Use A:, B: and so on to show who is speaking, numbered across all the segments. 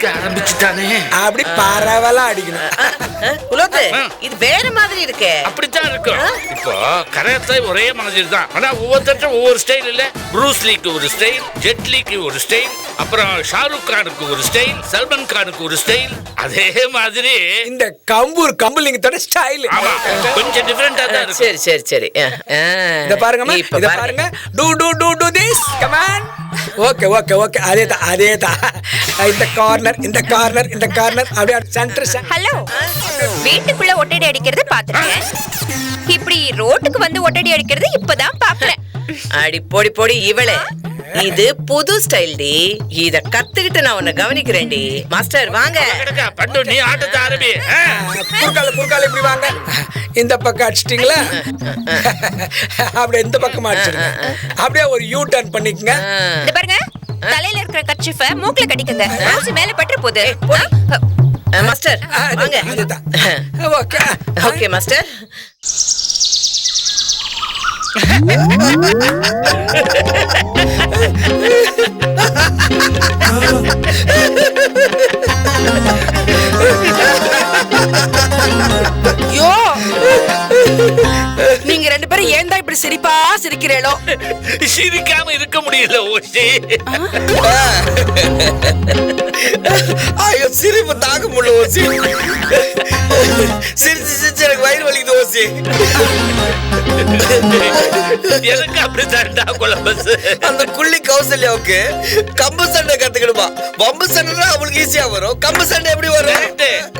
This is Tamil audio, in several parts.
A: அடிக்க ஆரம்பிச்சுட்டானே.
B: அப்படி பரவலா அடிக்கணும்.
C: குலோத்து, இது வேற மாதிரி இருக்கே.
A: அப்படித்தான் இருக்கும். இப்போ கராத்தே ஒரே மாதிரி தான். ஆனா ஒவ்வொருத்தரும் ஒவ்வொரு ஸ்டைல் இல்ல. ப்ரூஸ்லிக்கு ஒரு ஸ்டைல், ஜெட்லிக்கு ஒரு ஸ்டைல், அப்புறம் ஷாருக் கானுக்கு ஒரு ஸ்டைல், சல்மான் கானுக்கு ஒரு ஸ்டைல். அதே மாதிரி
B: இந்த கம்புலிங்கத்தோட ஸ்டைல்
A: கொஞ்சம் டிஃபரெண்டா தான் இருக்கு.
C: சரி சரி சரி.
B: இத பாருங்க, இத பாருங்க. To to to to this. Come on. Okay okay okay. அதேதான். இந்த கார்னர் அப்படியே சென்டர்.
D: ஹலோ, வீட்டுக்குள்ள ஒட்டடி அடிக்கிறது பாத்துட்டேன். இப்படி ரோட்டுக்கு வந்து ஒட்டடி அடிக்கிறது இப்பதான் பாக்குறேன்.
C: அடி பொடி பொடி இவளே, இது புது ஸ்டைல் டி. இத கத்துக்கிட்டு நான் உன்னை கவனிக்கிறேன்டி. மாஸ்டர் வாங்க.
A: பண்டு நீ ஆட்டத்தை ஆரம்பி.
B: குறுக்கால இப்படி வாங்க. இந்த பக்கம் அடிச்சிட்டீங்களா? அப்படியே இந்த பக்கம் அடிச்சிடுங்க. அப்படியே ஒரு யூ டர்ன் பண்ணிக்கங்க.
D: இந்த பாருங்க, தலையில இருக்கிற கர்ச்சீஃபை மூக்குல கட்டிக்கங்க. ஊசி மேல பற்ற போகுது.
C: மாஸ்டர் வாங்க.
B: Okay
C: okay master.
E: யோ, நீங்க ரெண்டு பேரும் ஏன்டா இப்படி சிரிப்பா சிரிக்கிறீங்களோ?
A: சிரிக்காம இருக்க முடியல ஓசி.
F: ஐயோ, சிரிப்பு தாக்க முடியல ஓசி. சிரிச்சு சிரிச்சு எனக்கு வயிறு வலிக்குது ஓசி.
A: எனக்கு அப்படித்தான்டா கொலம்பஸ்.
F: அந்த குள்ளி கௌசல்யாவுக்கு கம்பு சண்டை கத்துக்கணுமா? வம்பு சண்டைனா அவளுக்கு ஈஸியா வரும். கம்பு சண்டை எப்படி வரும்?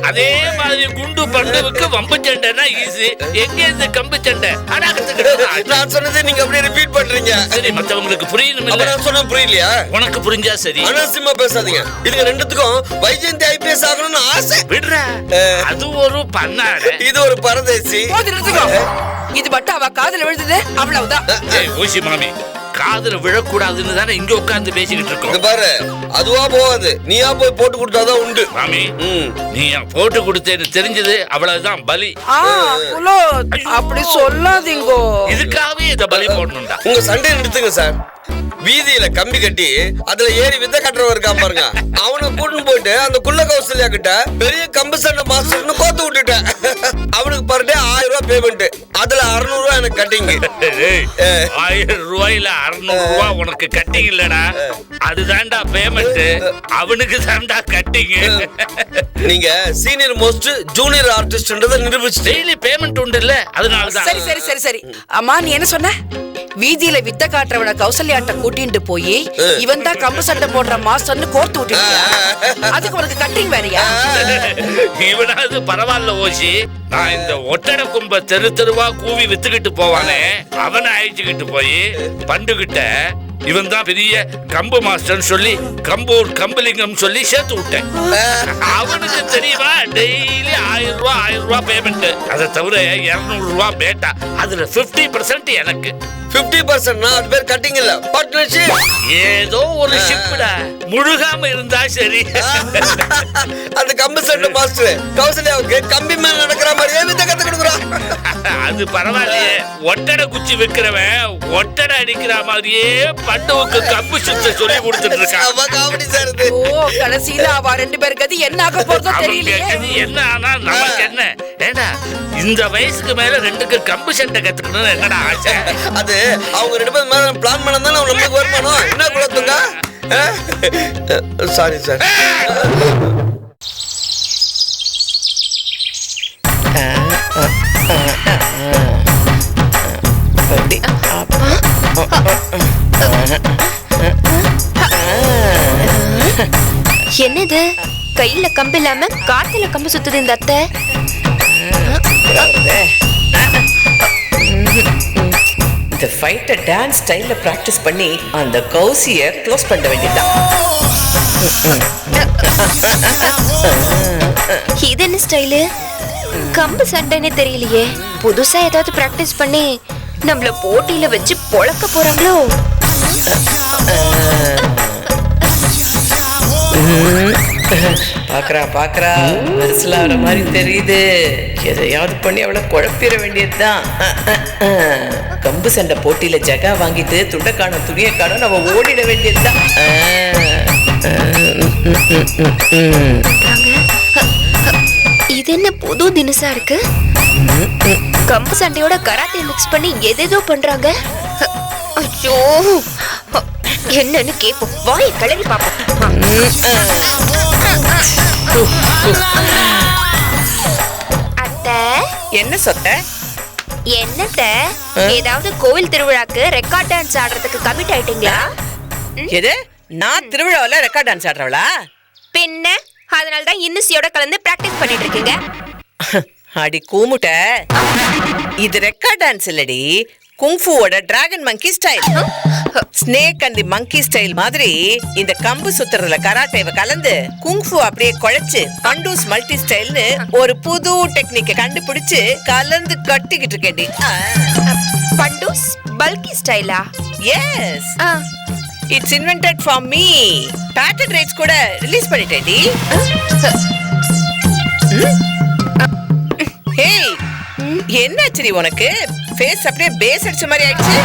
A: அதே மாதிரி குண்டு பண்டுவுக்கு வம்பு சண்டைனா ஈஸி. எங்க இருந்து கம்பு சண்டை? ஆனா
F: நான் சொன்னதை நீங்க அப்படியே ரிப்பீட் பண்றீங்க.
A: சரி, மத்தவங்களுக்கு புரியணும் இல்ல.
F: நான் சொன்னா புரியலையா?
A: உனக்கு புரிஞ்சா சரி.
F: அனாவசியமா பேசாதீங்க. இதுங்க ரெண்டுத்துக்கும் வைஜெயந்தி ஐபிஎஸ் ஆகணும்னு ஆசை.
A: விடுறா, அது ஒரு பண்ணாட,
F: இது ஒரு பரதேசி.
E: இது மட்டும் அவ காதுல விழுந்தது, அவ்வளவுதான்.
A: ஊசி மாமி, காதுல விழக்கூடாதுன்னு தானே இங்க உட்கார்ந்து பேசிக்கிட்டு இருக்கோம்.
F: பாரு, அதுவா போகாது. நீயா போய் போட்டு கொடுத்தாதான் உண்டு.
A: மாமி, நீ போட்டு கொடுத்தேன்னு தெரிஞ்சது அவ்வளவுதான் பலி.
E: அப்படி சொல்லாதீங்கோ.
A: இதுக்காகவே இத பலி போடணும்டா.
F: உங்க சண்டையை நிறுத்துங்க சார். வீதியில கம்பி கட்டி அதுல ஏறி வித்த கட்டுறவன் இருக்கான் பாருங்க, அவனை கூட்டின்னு போயிட்டு அந்த குள்ள கௌசல்யா கிட்ட பெரிய கம்பு சண்டை மாஸ்டர்னு கோத்து விட்டுட்டேன். அவனுக்கு பர் டே 1000 ரூபாய் பேமெண்ட். அதுல 600 ரூபாய் எனக்கு கட்டிங்.
A: 1000 ரூபாயில 600 ரூபாய் உனக்கு கட்டிங் இல்லடா, அதுதான்டா பேமெண்ட். அவனுக்கு தான்டா கட்டிங்.
F: நீங்க சீனியர் மோஸ்ட் ஜூனியர் ஆர்டிஸ்ட்ன்றத நிரூபிச்சு
A: டெய்லி பேமெண்ட் உண்டு இல்ல, அதனாலதான்.
E: சரி சரி சரி சரி. அம்மா, நீ என்ன சொன்ன? வீதியில வித்த காட்டுறவன கௌசல்யாட்ட கூட்டிட்டு போய் இவன் தான் கம்பு சண்டை போடுற மாஸ்டர்னு கோர்த்து விட்டுட்டியா? அதுக்கு உனக்கு கட்டிங் வேறையா?
A: இவனாவது பரவாயில்ல ஓசி. நான் இந்த ஒட்டடை கும்ப தெரு தெருவா கூவி வித்துக்கிட்டு போவானே, அவனை அழைச்சுக்கிட்டு போய் பண்டுகிட்ட இவன் தான் பெரிய கம்பு மாஸ்டர் சொல்லி கம்பூர் கம்பலிங்கம் சொல்லி சேர்த்து விட்டேன். அவனுக்கு தெரியுமா, டெய்லி 1000 ரூபாய் பேமெண்ட். அதை தவிர 200 ரூபாய் பேட்டா. அதுல 50% எனக்கு.
F: 50% அது பேர் கட்டிங் இல்ல, பார்ட்னர்ஷிப்.
A: ஏதோ ஒரு ஷிப்டா, முழுகாம இருந்தா சரி.
F: அந்த கம்பு சண்டை மாஸ்டர் கௌசல்யாவுக்கு கம்பி மேல நடக்கிற மாதிரியே வித்த கத்து கொடுக்குறான்.
A: அது பரவாயில்லையே. ஒட்டடை குச்சி விற்கிறவன் ஒட்டடை அடிக்கிற மாதிரியே பண்டுவுக்கு கம்பு சுத்த சொல்லி கொடுத்துட்டு இருக்கான்.
E: ஓ, கடைசியில அவ ரெண்டு பேருக்கு அது என்ன ஆக போறதோ தெரியலையே.
A: என்ன ஆனா நமக்கு என்ன? ஏண்டா, இந்த வயசுக்கு மேல ரெண்டுக்கு கம்பு சண்டை கத்துக்கணும்னு என்னடா ஆசை?
F: அது அவங்க ரெண்டு பேரும் மேல பிளான் பண்ணதானே நம்மளுக்கு வருமானம். என்ன குலத்துங்க? Sorry sir.
D: என்னது, கையில கம்பு இல்லாம காத்துல கம்பு சுத்துது இந்த அத்தை.
C: இந்த ஃபைட்டை டான்ஸ் ஸ்டைல்ல பிராக்டிஸ் பண்ணி அந்த கௌசியை க்ளோஸ் பண்ண வேண்டியதுதான்.
D: இது என்ன ஸ்டைலு? கம்பு சண்டைன்னு தெரியலையே. புதுசா ஏதாவது பிராக்டிஸ் பண்ணி நம்மள போட்டியில வச்சு பொழக்க போறாங்களோ?
C: பாக்குறா மனசுல வர மாதிரி தெரியுது. எதையாவது பண்ணி அவளை குழப்பிட வேண்டியதுதான். கம்பு சண்டை போட்டியில ஜகா வாங்கிட்டு துண்டை காணும் துணியை காணும் நம்ம ஓடிட வேண்டியதுதான்.
D: இது என்ன புது தினசா இருக்கு? கம்பு சண்டையோட கராத்தே மிக்ஸ் பண்ணி எதேதோ பண்றாங்க. ஐயோ, என்னன்னு கேப்போம். வாய் கிளறி பாப்போம். அத்தை,
C: என்ன சொத்த?
D: என்னத்த ஏதாவது கோவில் திருவிழாக்கு ரெக்கார்ட் டான்ஸ் ஆடுறதுக்கு கமிட் ஆயிட்டீங்களா?
C: எது? நான் திருவிழாவில் ரெக்கார்ட் டான்ஸ் ஆடுறவளா?
D: பின்ன அதனாலதான் இன்னிசியோட கலந்து பிராக்டிஸ் பண்ணிட்டு இருக்கீங்க.
C: அடி கூமுட்ட, இது ரெக்கார்ட் டான்ஸ் இல்லடி, குங்ஃபுவோட dragon monkey style. Snake and the monkey style மாதிரி இந்த கம்பு சுத்துறதுல கராட்டேவை கலந்து குங்ஃபு அப்படியே குழைச்சு பண்டூஸ் மல்டி ஸ்டைல்னு ஒரு புது டெக்னிக்கை கண்டுபிடிச்சு கலந்து கட்டிக்கிட்டு இருக்கேன்டி.
D: பண்டூஸ் பல்கி ஸ்டைலா?
C: Yes, it's invented for me. Patent rights கூட ரிலீஸ் பண்ணிட்டேன்டி. ஹேய், என்னாச்சு உனக்கு? ஃபேஸ் அப்படியே பேஸ் அடிச்ச மாதிரி ஆயிடுச்சு.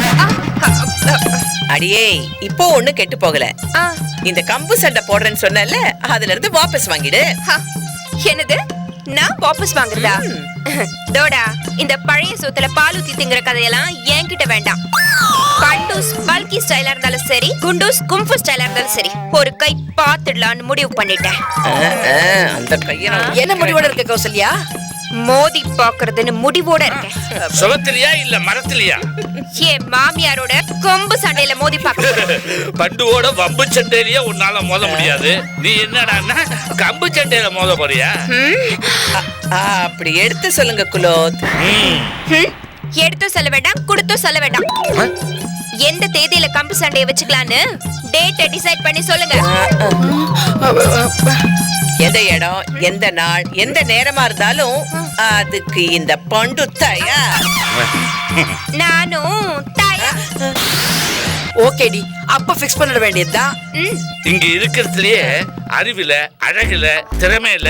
C: அடியே, இப்போ ஒண்ணு கெட்டு போகல. இந்த கம்பு சண்டை போடுறேன்னு சொன்னல, அதுல இருந்து வாபஸ் வாங்கிடு.
D: என்னது? நான் வாபஸ் வாங்குறதா? தோடா, இந்த பழைய சோத்துல பால் ஊத்தி திங்கிற கதையெல்லாம் என்கிட்ட வேண்டாம். பண்டூஸ் பல்கி ஸ்டைலா இருந்தாலும் சரி, குண்டூஸ் கும்ஃபு ஸ்டைலா இருந்தாலும் சரி, ஒரு கை பாத்துடலான்னு முடிவு பண்ணிட்டேன்.
C: அந்த கையை
E: என்ன முடிவோட இருக்க கௌசல்யா?
D: மோதி பாக்குறதுன்னு முடிவோட இருக்கேன்.
A: சுகத்திலியா இல்ல மரத்திலியா?
D: என் மாமியாரோட கொம்பு சண்டையில மோதி பாக்குறேன்.
A: பண்டுவோட வம்பு சண்டையிலயே உன்னால மோத முடியாது. நீ என்னடா கம்பு சண்டையில மோத போறியா?
C: அப்படி எடுத்து சொல்லுங்க குலோத்.
D: எடுத்தும் சொல்ல வேண்டாம், கொடுத்தும் சொல்ல வேண்டாம். எந்த தேதியில கம்பு சண்டையை வச்சுக்கலான்னு டேட்டை டிசைட் பண்ணி சொல்லுங்க.
C: எந்த இடம், எந்த நாள், எந்த நேரமா இருந்தாலும் அதுக்கு இந்த பண்டு தயார்.
D: நானும் தயார்.
E: ஓகேடி, அப்ப ஃபிக்ஸ் பண்ண வேண்டியதுதான்.
A: இங்க இருக்கிறதுலயே அறிவில, அழகுல, திறமையில,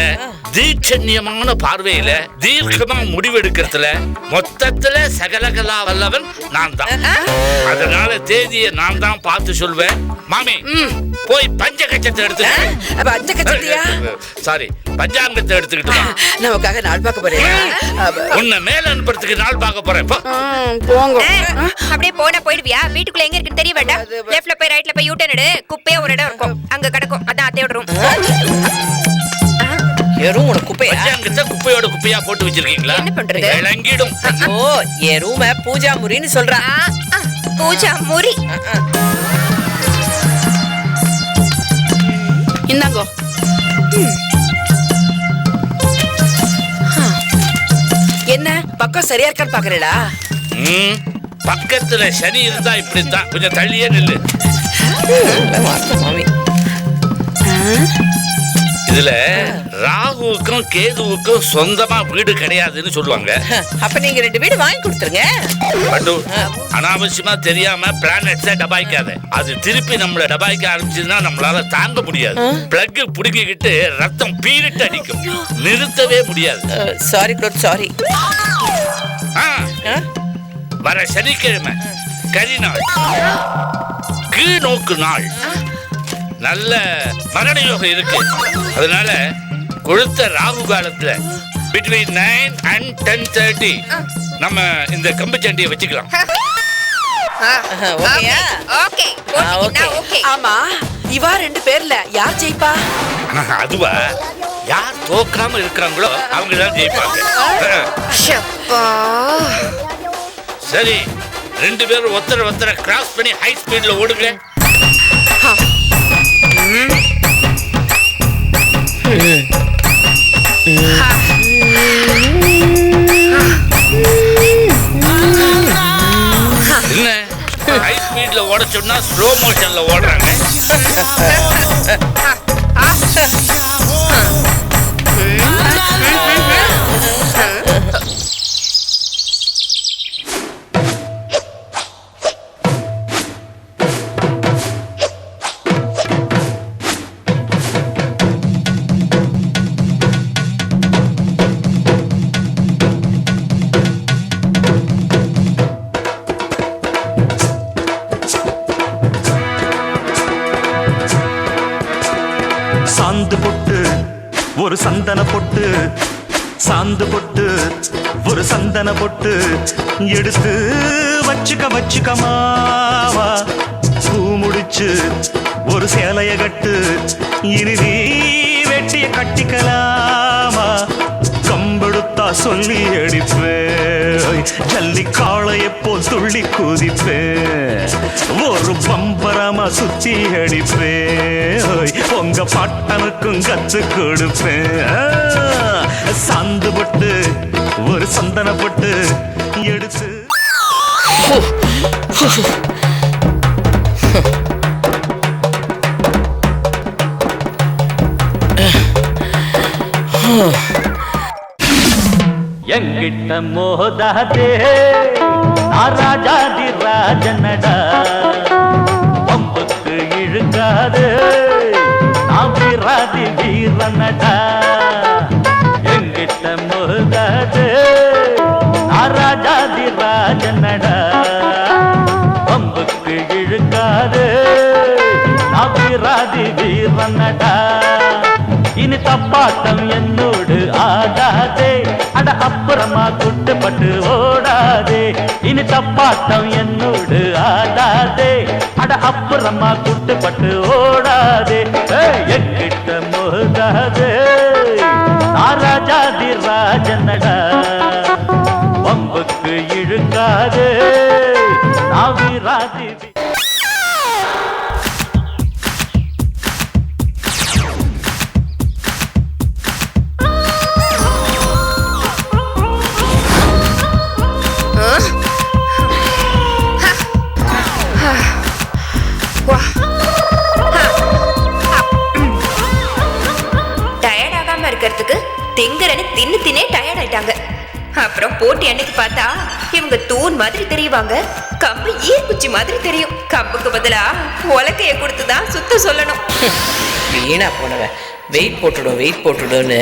A: தீட்சண்யமான பார்வையில, தீர்க்கமா முடிவெடுக்கிறதுல, மொத்தத்துல சகலகலா வல்லவன் நான் தான். அதனால தேதியை நான் தான் பார்த்து சொல்வேன். மாமி, போய் பஞ்சகச்சத்தை
E: பஞ்சகச்சத்தையா?
A: சாரி, பஞ்சாங்கத்தை எடுத்துக்கிட்டு வா.
E: நமக்காக நாள் பார்க்க போறேன்.
A: உன்னை மேல அனுப்புறதுக்கு நாள் பார்க்க போறேன்.
E: போங்க.
D: அப்படியே போனா போயிடுவியா? வீட்டுக்குள்ள எங்க இருக்குன்னு தெரிய வேண்டாம். லெஃப்ட்ல போய் ரைட்ல போய் யூ டர்ன் எடு. குப்பையா ஒரு இடம் இருக்கும், அங்க கிடக்கும். அதான் அத்தையோட ரூம்.
C: எறும் உனக்கு குப்பையா?
A: பஞ்சாங்கத்தை குப்பையோட குப்பையா போட்டு வச்சிருக்கீங்களா?
D: என்ன பண்றது?
A: விளங்கிடும்.
C: ஐயோ, என் ரூம பூஜா முறின்னு சொல்றா.
D: பூஜா முறி.
E: இந்தாங்கோ. என்ன பக்கம் சரியா இருக்கான்னு பாக்குறேடா?
A: பக்கத்துல சனி இருந்தா இப்படித்தான். கொஞ்சம் தள்ளியே நில்லு.
C: மாமி,
A: இதுல ராகுவுக்கும் கேதுவுக்கும் சொந்தமா வீடு கிடையாதுன்னு சொல்லுவாங்க.
C: அப்ப நீங்க 2 வீடு வாங்கி கொடுத்துருங்க.
A: பண்டு, அனாவசியமா தெரியாம பிளானட்ஸ டபாய்க்காத. அது திருப்பி நம்மள டபாய்க்க ஆரம்பிச்சதுன்னா நம்மளால தாங்க முடியாது. பிளக் புடுங்கிக்கிட்டு ரத்தம் பீரிட்டு அடிக்கும். நிறுத்தவே முடியாது.
C: Sorry broad, sorry.
A: வர சனிக்கிழமை கரி நாள், கீழ் நோக்கு நாள், நல்ல மரண யோகம் இருக்கு. அதனால கொழுத்த ராகு காலத்துல between 9 and 10:30 நம்ம இந்த கம்பு சண்டையை வச்சுக்கலாம்.
C: ஓகேயா?
D: ஓகே, போட்டுக்கிட்டா ஓகே.
E: ஆமா, இவா 2 பேர்ல யார் ஜெயிப்பா?
A: அதுவா, யார் தோக்காம இருக்கிறாங்களோ அவங்க தான் ஜெயிப்பாங்க.
D: ஷப்பா.
A: சரி, 2 பேரும் ஒருத்தர கிராஸ் பண்ணி ஹை ஸ்பீட்ல ஓடுங்க. என்ன ஹை ஸ்பீட்ல ஓட சொன்னா ஸ்லோ மோஷன்ல ஓடுறாங்க.
G: சந்தன பொட்டு சாந்து பொட்டு ஒரு சந்தன பொட்டு எடுத்து வச்சுக்க மாவா பூ முடிச்சு ஒரு சேலைய கட்டு இனி நீ வெட்டிய கட்டிக்கலாமா கம்பெடுத்தா சொல்லி அடிப்பேன் ஜல்லி காளைய போல் துள்ளி குதிப்பேன் ஒரு பம்பரமா சுத்தி அடிப்பேன் உங்க பாட்டனுக்கும் கத்து கொடுப்பேன் சாந்து பட்டு ஒரு சந்தன பட்டு எடுத்து எங்கிட்ட மோதாதே ராஜாதி ராஜனடா பம்புக்கு இழுக்காதே வீராதி வீரனடா எங்கிட்ட மோதாதே ராஜாதி ராஜனடா பம்புக்கு இழுக்காதே வீராதி வீரனடா இனி தப்பாட்டம் என்னோடு ஆடாதே அட அப்புறமா குட்டுப்பட்டு ஓடாதே இனி தப்பாட்டம் என்னோடு ஆடாதே அட அப்புறமா குட்டுப்பட்டு ஓடாதே என்கிட்ட மோதாதே ராஜாதி ராஜனடா பம்புக்கு இழுக்காதே வீராதி
D: திங்கறன்னு தின்னு தின்னே டயர்ட் ஆயிட்டாங்க. அப்புறம் போட்டி அன்னைக்கு பார்த்தா இவங்க தூண் மாதிரி தெரியுவாங்க, கம்பு ஈர்க்குச்சி மாதிரி தெரியும். கம்புக்கு பதிலா உலக்கைய கொடுத்துதான் சுத்த சொல்லணும்.
C: வீணா போனவன் வெயிட் போட்டுடும்னு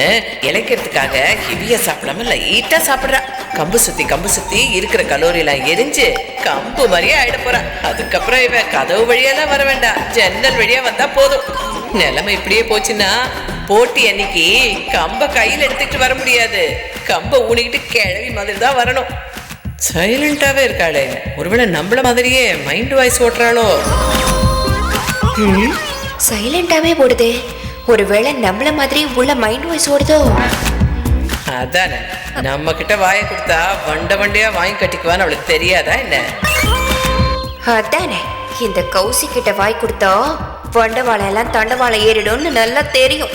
C: இழைக்கிறதுக்காக ஹெவியா சாப்பிடாம லைட்டா சாப்பிடுறா. கம்பு சுத்தி இருக்கிற கலோரியெல்லாம் எரிஞ்சு கம்பு மாதிரியே ஆயிட போறா. அதுக்கப்புறம் இவன் கதவு வழியெல்லாம் வர வேண்டாம், ஜன்னல் வழியா வந்தா போதும். நிலைமை இப்படியே போச்சுன்னா போட்டி அன்னைக்கு கம்ப கையில் எடுத்துக்கிட்டு வர முடியாது, கம்ப ஊனிக்கிட்டு கிழவி மாதிரி தான் வரணும். சைலண்டாவே இருக்காளே, ஒருவேளை நம்மள மாதிரியே மைண்ட் வாய்ஸ் ஓட்டுறாளோ?
D: சைலண்டாவே போடுதே, ஒருவேளை நம்மள மாதிரி உள்ள மைண்ட் வாய்ஸ் ஓடுதோ?
C: அதானே, நம்ம கிட்ட வாயை கொடுத்தா வண்டையா வாங்கி கட்டிக்குவான்னு அவளுக்கு தெரியாதா என்ன?
D: அதானே, இந்த கௌசி கிட்ட வாய் கொடுத்தா வண்டவாளம் எல்லாம் தண்டவாளம் ஏறிடும்னு நல்லா தெரியும்.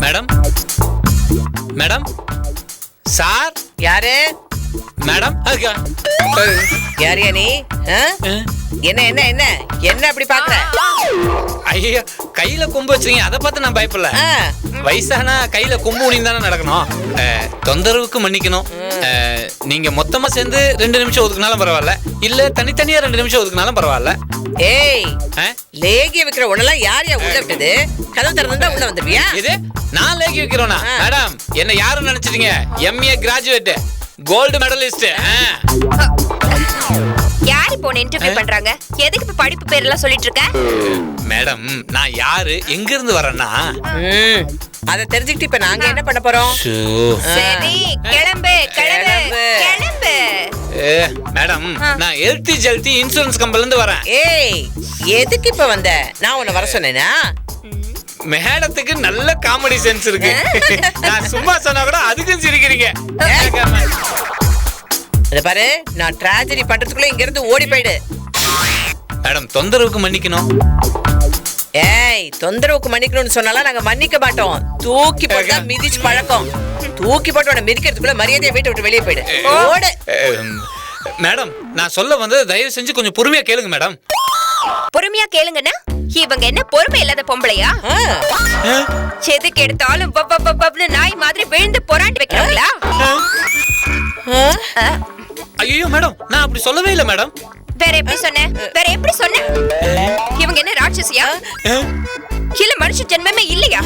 H: Madam madam sir.
C: யாரு
H: மேடம்?
C: யாரியா நீ? என்ன என்ன என்ன என்ன அப்படி பாக்குற?
H: ஐயோ, கையில கொம்பு வச்சுங்க, அதை பார்த்து நான் பயப்படல. வயசானா கையில கொம்பு ஊனி தானே நடக்கணும். தொந்தரவுக்கு மன்னிக்கணும். நீங்க மொத்தமா சேர்ந்து 2 நிமிஷம் ஒதுக்குனாலும் பரவாயில்ல, இல்ல தனித்தனியா 2 நிமிஷம் ஒதுக்குனாலும் பரவாயில்ல.
C: ஏய், லேகி வைக்கிற உடலாம் யாரையா உள்ள விட்டது? கதவு திறந்தா உள்ள வந்துருவியா?
H: இது நான் லேகி வைக்கிறோனா? மேடம், என்ன யாரும் நினைச்சிட்டீங்க? MA graduate, gold medallist.
D: யாரு போன இன்டர்வியூ பண்றாங்க? எதுக்கு இப்ப படிப்பு பேரெல்லாம் சொல்லிட்டு இருக்க?
H: மேடம், நான் யாரு, எங்க இருந்து வரேன்னா
C: அத தெரிஞ்சுக்கிட்டு இப்ப நாங்க என்ன பண்ண போறோம்?
D: சரி, கிளம்பு கிளம்பு கிளம்பு.
H: மேடம், நான் ஹெல்த்தி ஜெல்தி இன்சூரன்ஸ் கம்பெனில இருந்து வரேன்.
C: ஏய், எதுக்கு இப்ப வந்த? நான் உன்னை வர சொன்னேனா?
H: மேடத்துக்கு நல்ல காமெடி சென்ஸ் இருக்கு. நான் சும்மா சொன்னா கூட அதுக்கும் சிரிக்கிறீங்க.
C: அத பாரு, நான் ட்ராஜடி பண்றதுக்குள்ள இங்க இருந்து ஓடி போயிடு.
H: மேடம், தொந்தரவுக்கு மன்னிக்கணும்.
C: ஏய், தொந்தரவுக்கு மன்னிக்கணும்னு சொன்னாலும் நாங்க மன்னிக்க மாட்டோம். தூக்கி போட்டா மிதிச்சு பழக்கம். தூக்கி போட்டு உன்னை மிதிக்கிறதுக்குள்ள மரியாதையை வீட்டை விட்டு வெளியே போயிடு. ஓடு.
H: மேடம், நான் சொல்ல வந்தது தயவு செஞ்சு கொஞ்சம் பொறுமையா கேளுங்க மேடம்.
D: பொறுமையா கேளுங்கன்னா இவங்க என்ன பொறுமை இல்லாத பொம்பளையா? எதுக்கு எடுத்தாலும் நாய் மாதிரி விழுந்து பொறாண்டி வைக்கிறாங்களா?
H: ஐயோ மேடம், நான் அப்படி சொல்லவே இல்லை மேடம்.
D: வேற எப்படி சொன்ன? வேற எப்படி சொன்ன? இவங்க என்ன ராட்சசியா? இல்ல மனுஷ ஜென்மமே இல்லையா?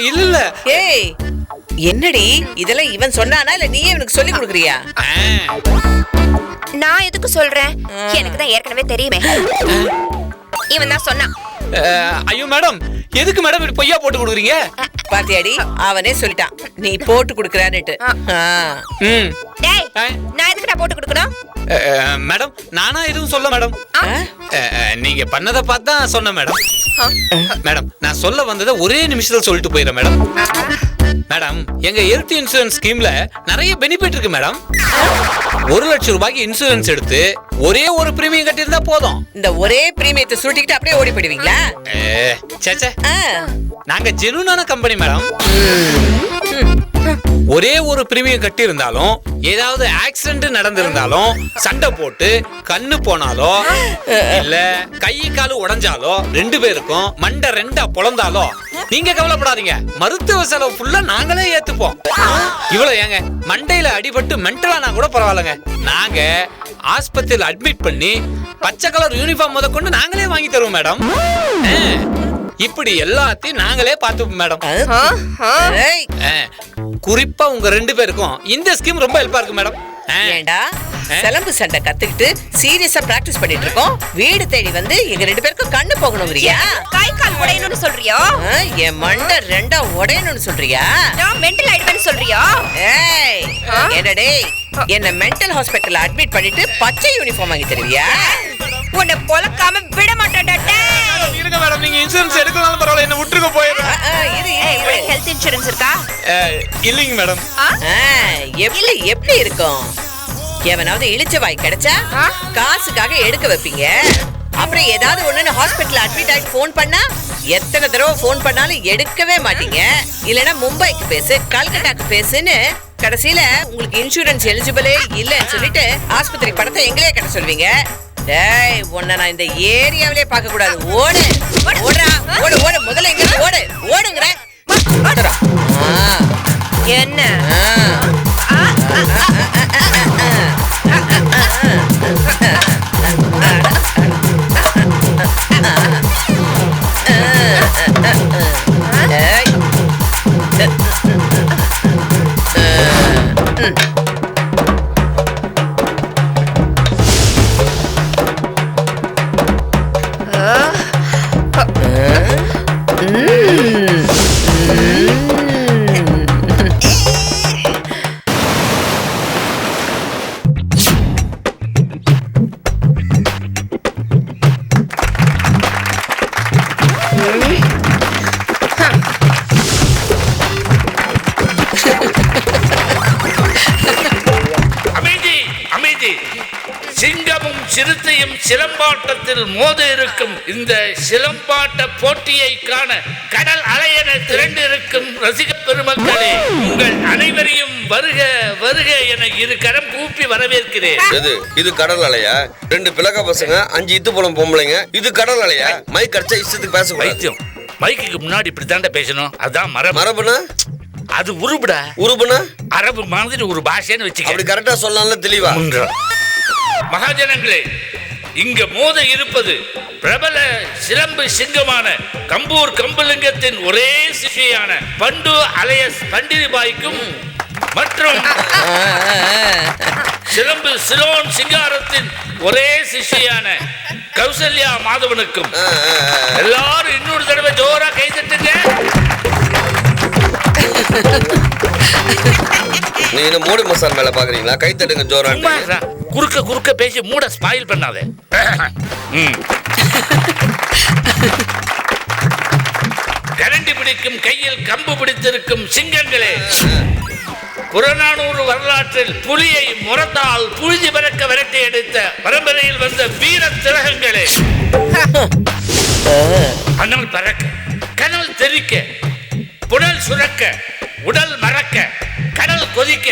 H: இல்ல இல்ல
C: ஏய் என்னடி இதெல்லாம் இவன் சொன்னானா இல்ல நீயே இவனுக்கு சொல்லி கொடுக்குறியா?
D: நான் எதுக்கு சொல்றேன்? எனக்கு தான் ஏற்கனவே தெரியுமே. இவன் தான் சொன்னான்.
H: ஐயோ மேடம், எதுக்கு மேடம் இப்படி பொய்யா போட்டு கொடுக்குறீங்க?
C: பாத்தியாடி அவனே சொல்லிட்டான் நீ போட்டு கொடுக்கறான்னுட்டு.
H: ம்
D: டேய், நான் எதுக்குடா போட்டு கொடுக்கணும்?
H: மேடம் நானா எதுவும் சொல்ல மேடம். நீங்க பண்ணதை பார்த்து தான் சொன்னேன் மேடம். மேடம் நான் சொல்ல வந்ததை ஒரே நிமிஷத்துல சொல்லிட்டு போயிடுறேன் மேடம். மேடம் எங்க ஹெல்த் இன்சூரன்ஸ் ஸ்கீம்ல நிறைய பெனிஃபிட் இருக்கு மேடம். 1 லட்சம் ரூபாய்க்கு இன்சூரன்ஸ் எடுத்து ஒரே ஒரு பிரீமியம் கட்டியிருந்தா போதும்.
C: இந்த ஒரே பிரீமியத்தை சுருட்டிக்கிட்டு அப்படியே ஓடி போயிடுவீங்களா?
H: சேச்சே, நாங்க ஜெனுனான கம்பெனி மேடம். ஒரே ஒரு பிரீமியம் கட்டி இருந்தாலும் ஏதாவது ஆக்சிடென்ட் நடந்திருந்தாலும் சண்டை போட்டு கண்ணு போனாலோ இல்ல கை காலு உடைஞ்சாலோ 2 பேருக்கும் மண்டை 2ஆ பொளந்தாலோ நீங்க கவலைப்படாதீங்க, மருத்துவ செலவு ஃபுல்லா நாங்களே ஏத்துப்போம். இவ்வளவு ஏங்க மண்டையில அடிபட்டு மென்டலானா கூட பரவாயில்லைங்க, நாங்க ஆஸ்பத்திரியில் அட்மிட் பண்ணி பச்சை கலர் யூனிஃபார்ம் முதற்கொண்டு நாங்களே வாங்கி தருவோம் மேடம். இப்படி எல்லாத்தையும் நாங்களே பார்த்துப்போம் மேடம். குறிப்பா உங்க 2 பேருக்கும் இந்த ஸ்கீம் ரொம்ப ஹெல்ப்பா இருக்கு மேடம்.
C: ஏண்டா சிலம்பு சண்டை கத்துக்கிட்டு சீரியஸா பிராக்டிஸ் பண்ணிட்டு இருக்கோம், வீடு தேடி வந்து எங்க 2 பேருக்கும் கண்ணு போகணும்ங்கறியா?
D: கை கால் உடையணும்னு சொல்றியா?
C: என் மண்டை 2ஆ உடையணும்னு சொல்றியா?
D: நான் மெண்டல் ஆயிடுவேன்னு சொல்றியா?
C: ஏய் என்னடே என்ன மென்டல் ஹாஸ்பிடல்ல அட்மிட் பண்ணிட்டு பச்சை யூனிஃபார்ம் வாங்கி தருவியா?
D: உன்னை பொளக்காம விட மாட்டேன்டா. டேய்
H: இருங்க மேடம், நீங்க இன்சூரன்ஸ் எடுக்கறதால பரவாயில்லை, என்ன விட்டுருங்க போயிடுறேன்.
D: உனக்கு ஹெல்த் இன்சூரன்ஸ் இருக்கா?
H: இல்லைங்க மேடம்.
C: எப்படி இருக்கும்? எவனாவது இழிச்ச வாய் கிடைச்சா காசுக்காக எடுக்க வைப்பீங்க, அப்புறம் ஏதாவது ஒண்ணு ஹாஸ்பிடல்ல அட்மிட் ஆயிட்டு போன் பண்ணா எத்தனை தடவை போன் பண்ணாலும் எடுக்கவே மாட்டீங்க. இல்லனா மும்பைக்கு பேசு, கல்கட்டாக்கு பேசுன்னு கடைசியில உங்களுக்கு இன்சூரன்ஸ் எலிஜிபிளே இல்லன்னு சொல்லிட்டு ஆஸ்பத்திரி பணத்தை எங்களே கட்ட சொல்வீங்க. டேய் உன்னை நான் இந்த ஏரியாவிலே பார்க்க கூடாது. ஓடு ஓடுறா, ஓடு ஓடு, முதல்ல எங்க ஓடு ஓடுங்கற.
D: என்ன
A: சிங்கமும் சிறுத்தையும் சிலம்பாட்டத்தில் மோத இருக்கும் இந்த சிலம்பாட்ட போட்டியை காண கடல் அலையென திரண்டு இருக்கும் ரசிக பெருமக்களே, உங்கள் அனைவரையும் வருக வருக என 2 கரம் கூப்பி வரவேற்கிறேன்.
F: இது கடல் அலையா? 2 பிளக்க பசங்க 5 இத்து போலம் பொம்பளைங்க, இது கடல் அலையா? மைக் கடிச்சா இஷ்டத்துக்கு பேசக்கூடாது.
A: மைக்கு முன்னாடி இப்படி தாண்டா பேசணும், அதான் மரபுனா. அது உருபுடா.
F: உருபுனா
A: அரபு மாதிரி ஒரு பாஷைன்னு வச்சுக்க.
F: அப்படி கரெக்டா சொல்லலாம்ல தெளிவா.
A: மகாஜனங்களே, இங்க மோத இருப்பது பிரபல சிலம்பு சிங்கமான கம்பூர் கம்புலிங்கத்தின் ஒரே சிஷியான பண்டு அலையஸ் பண்டிரிபாய்க்கும் மற்றும் சிலம்பு சிலோன் சிங்காரத்தின் ஒரே சிஷியான கௌசல்யா மாதவனுக்கும். எல்லாரும் இன்னொரு தடவை ஜோரா கை தட்டுங்க.
F: நீ என்ன மூடி மசால் மேல பாக்குறீங்களா? கை தட்டுங்க ஜோரா.
A: குறுக்க பேசி மூட ஸ்பாயில் பண்ணாதே. கரண்டி பிடிக்கும் கையில் கம்பு பிடித்திருக்கும் சிங்கங்களே, புறநானூறு வரலாற்றில் புலியை முரத்தால் புழுதி பறக்க விரட்டி எடுத்த பரம்பரையில் வந்த வீர திலகங்களே, அனல் பறக்க, கனல் தெறிக்க, புனல் சுரக்க, உடல் மறக்க, கடல் கொதிக்க,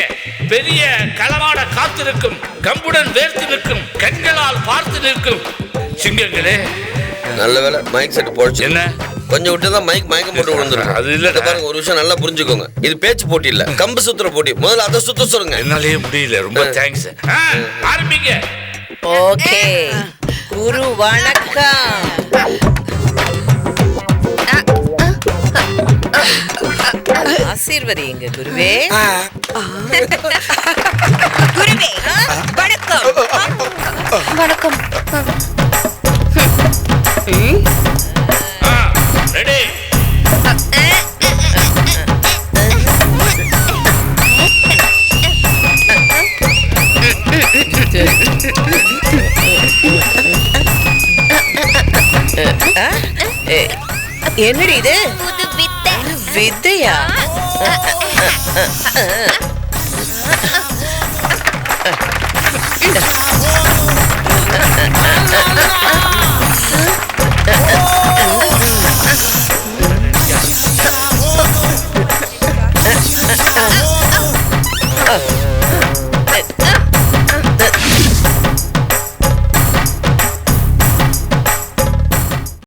A: பெரிய களமாட காத்திருக்கும், கம்புடன் வேர்த்து நிற்கும், கண்களால் பார்த்து நிற்கும் சிங்கங்களே.
F: நல்ல வேலை மைக் செட் போச்சு.
A: என்ன
F: கொஞ்சம் விட்டுதான் மைக் மயக்கம் போட்டு விழுந்துரும்.
A: அது இல்ல
F: பாருங்க, ஒரு விஷயம் நல்லா புரிஞ்சுக்கோங்க, இது பேச்சு போட்டி இல்ல, கம்பு சுத்துற போட்டி. முதல்ல அதை சுத்த சொல்லுங்க.
A: என்னாலே முடியல, ரொம்ப தேங்க்ஸ். ஆரம்பிங்க.
C: ஓகே குரு வணக்கம். ஆசீர்வதிங்க குருவே.
B: ஆ,
D: குருவே வணக்கம். வணக்கம்.
A: ரெடி
C: என்னடி இது?
D: புது வித்தை.
C: வித்தையா?